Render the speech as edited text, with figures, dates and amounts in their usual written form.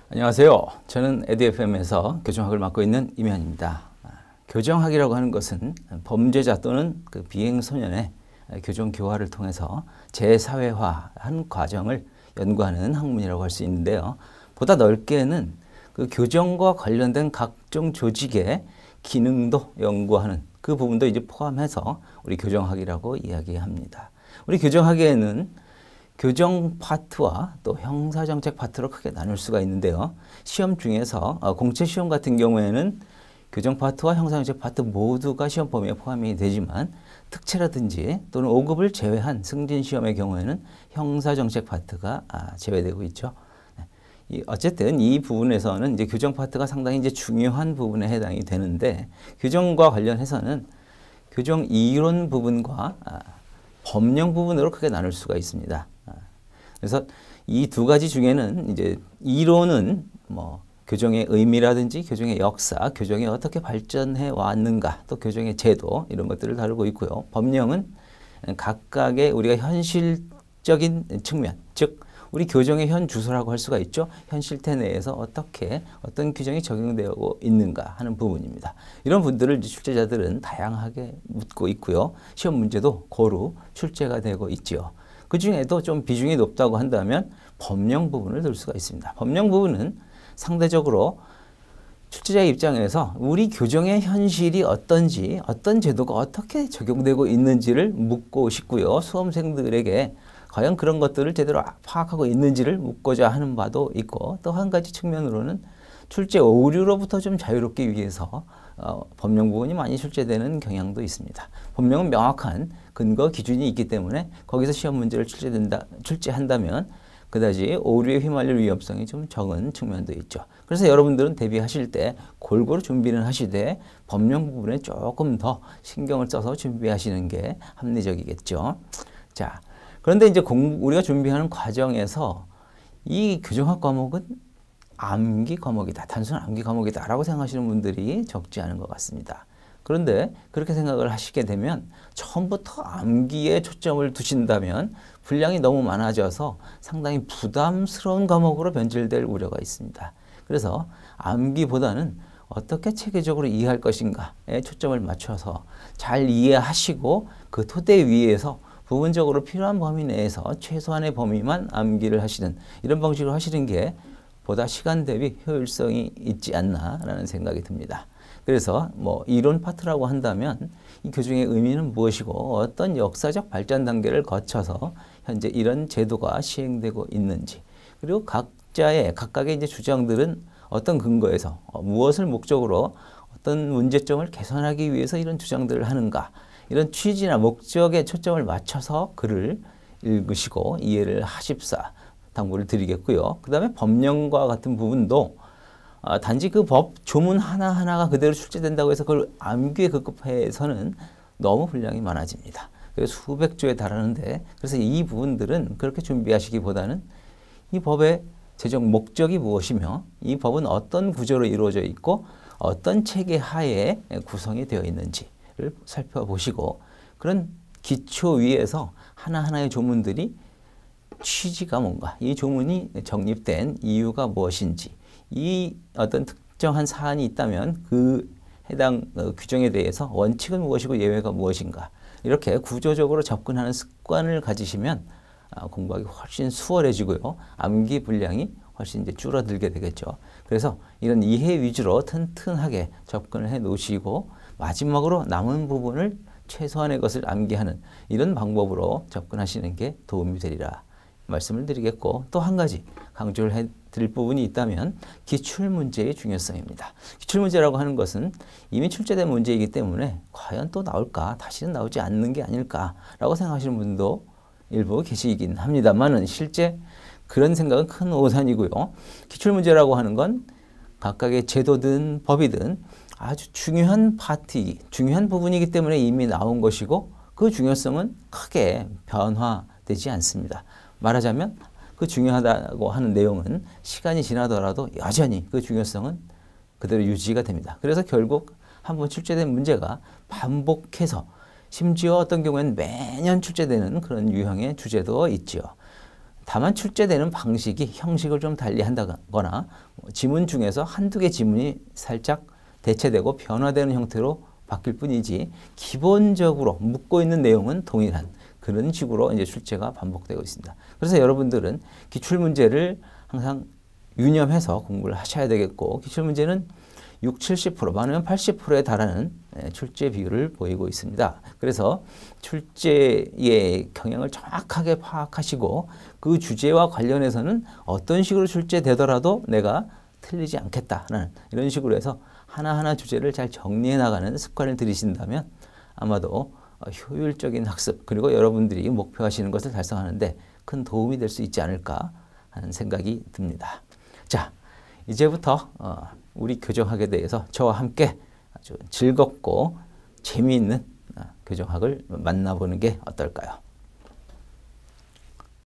안녕하세요. 저는 에듀FM에서 교정학을 맡고 있는 임현입니다. 교정학이라고 하는 것은 범죄자 또는 그 비행소년의 교정 교화를 통해서 재사회화한 과정을 연구하는 학문이라고 할 수 있는데요. 보다 넓게는 그 교정과 관련된 각종 조직의 기능도 연구하는 그 부분도 이제 포함해서 우리 교정학이라고 이야기합니다. 우리 교정학에는 교정 파트와 또 형사정책 파트로 크게 나눌 수가 있는데요. 시험 중에서 공채 시험 같은 경우에는 교정 파트와 형사정책 파트 모두가 시험 범위에 포함이 되지만 특채라든지 또는 5급을 제외한 승진 시험의 경우에는 형사정책 파트가 제외되고 있죠. 어쨌든 이 부분에서는 이제 교정 파트가 상당히 이제 중요한 부분에 해당이 되는데, 교정과 관련해서는 교정 이론 부분과 법령 부분으로 크게 나눌 수가 있습니다. 그래서 이 두 가지 중에는 이제 이론은 뭐 교정의 의미라든지 교정의 역사, 교정이 어떻게 발전해 왔는가, 또 교정의 제도 이런 것들을 다루고 있고요. 법령은 각각의 우리가 현실적인 측면, 즉 우리 교정의 현 주소라고 할 수가 있죠. 현 실태 내에서 어떻게 어떤 규정이 적용되고 있는가 하는 부분입니다. 이런 분들을 출제자들은 다양하게 묻고 있고요. 시험 문제도 고루 출제가 되고 있죠. 그 중에도 좀 비중이 높다고 한다면 법령 부분을 들 수가 있습니다. 법령 부분은 상대적으로 출제자의 입장에서 우리 교정의 현실이 어떤지, 어떤 제도가 어떻게 적용되고 있는지를 묻고 싶고요. 수험생들에게 과연 그런 것들을 제대로 파악하고 있는지를 묻고자 하는 바도 있고, 또 한 가지 측면으로는 출제 오류로부터 좀 자유롭기 위해서 법령 부분이 많이 출제되는 경향도 있습니다. 법령은 명확한 근거 기준이 있기 때문에 거기서 시험 문제를 출제한다면 그다지 오류에 휘말릴 위험성이 좀 적은 측면도 있죠. 그래서 여러분들은 대비하실 때 골고루 준비는 하시되 법령 부분에 조금 더 신경을 써서 준비하시는 게 합리적이겠죠. 자, 그런데 이제 우리가 준비하는 과정에서 이 교정학 과목은 암기 과목이다, 단순한 암기 과목이다라고 생각하시는 분들이 적지 않은 것 같습니다. 그런데 그렇게 생각을 하시게 되면 처음부터 암기에 초점을 두신다면 분량이 너무 많아져서 상당히 부담스러운 과목으로 변질될 우려가 있습니다. 그래서 암기보다는 어떻게 체계적으로 이해할 것인가에 초점을 맞춰서 잘 이해하시고 그 토대 위에서 부분적으로 필요한 범위 내에서 최소한의 범위만 암기를 하시는 이런 방식으로 하시는 게 보다 시간 대비 효율성이 있지 않나라는 생각이 듭니다. 그래서 뭐 이론 파트라고 한다면 이 교정의 의미는 무엇이고 어떤 역사적 발전 단계를 거쳐서 현재 이런 제도가 시행되고 있는지, 그리고 각각의 이제 주장들은 어떤 근거에서 무엇을 목적으로 어떤 문제점을 개선하기 위해서 이런 주장들을 하는가, 이런 취지나 목적에 초점을 맞춰서 글을 읽으시고 이해를 하십사 당부를 드리겠고요. 그 다음에 법령과 같은 부분도 단지 그 법 조문 하나하나가 그대로 출제된다고 해서 그걸 암기에 급급해서는 너무 분량이 많아집니다. 그래서 수백 조에 달하는데, 그래서 이 부분들은 그렇게 준비하시기보다는 이 법의 제정 목적이 무엇이며 이 법은 어떤 구조로 이루어져 있고 어떤 체계 하에 구성이 되어 있는지를 살펴보시고, 그런 기초 위에서 하나하나의 조문들이 취지가 뭔가, 이 조문이 정립된 이유가 무엇인지, 이 어떤 특정한 사안이 있다면 그 해당 규정에 대해서 원칙은 무엇이고 예외가 무엇인가, 이렇게 구조적으로 접근하는 습관을 가지시면 공부하기 훨씬 수월해지고요. 암기 분량이 훨씬 이제 줄어들게 되겠죠. 그래서 이런 이해 위주로 튼튼하게 접근을 해 놓으시고 마지막으로 남은 부분을 최소한의 것을 암기하는 이런 방법으로 접근하시는 게 도움이 되리라 말씀을 드리겠고, 또 한 가지 강조를 해드릴 부분이 있다면 기출문제의 중요성입니다. 기출문제라고 하는 것은 이미 출제된 문제이기 때문에 과연 또 나올까, 다시는 나오지 않는 게 아닐까라고 생각하시는 분도 일부 계시긴 합니다만은 실제 그런 생각은 큰 오산이고요. 기출문제라고 하는 건 각각의 제도든 법이든 아주 중요한 중요한 부분이기 때문에 이미 나온 것이고 그 중요성은 크게 변화되지 않습니다. 말하자면 그 중요하다고 하는 내용은 시간이 지나더라도 여전히 그 중요성은 그대로 유지가 됩니다. 그래서 결국 한번 출제된 문제가 반복해서 심지어 어떤 경우에는 매년 출제되는 그런 유형의 주제도 있죠. 다만 출제되는 방식이 형식을 좀 달리 한다거나 지문 중에서 한두 개 지문이 살짝 대체되고 변화되는 형태로 바뀔 뿐이지 기본적으로 묻고 있는 내용은 동일한 그런 식으로 이제 출제가 반복되고 있습니다. 그래서 여러분들은 기출문제를 항상 유념해서 공부를 하셔야 되겠고 기출문제는 60-70% 많으면 80%에 달하는 출제 비율을 보이고 있습니다. 그래서 출제의 경향을 정확하게 파악하시고 그 주제와 관련해서는 어떤 식으로 출제되더라도 내가 틀리지 않겠다라는 이런 식으로 해서 하나하나 주제를 잘 정리해 나가는 습관을 들이신다면 아마도 효율적인 학습 그리고 여러분들이 목표하시는 것을 달성하는데 큰 도움이 될 수 있지 않을까 하는 생각이 듭니다. 자, 이제부터 우리 교정학에 대해서 저와 함께 아주 즐겁고 재미있는 교정학을 만나보는 게 어떨까요?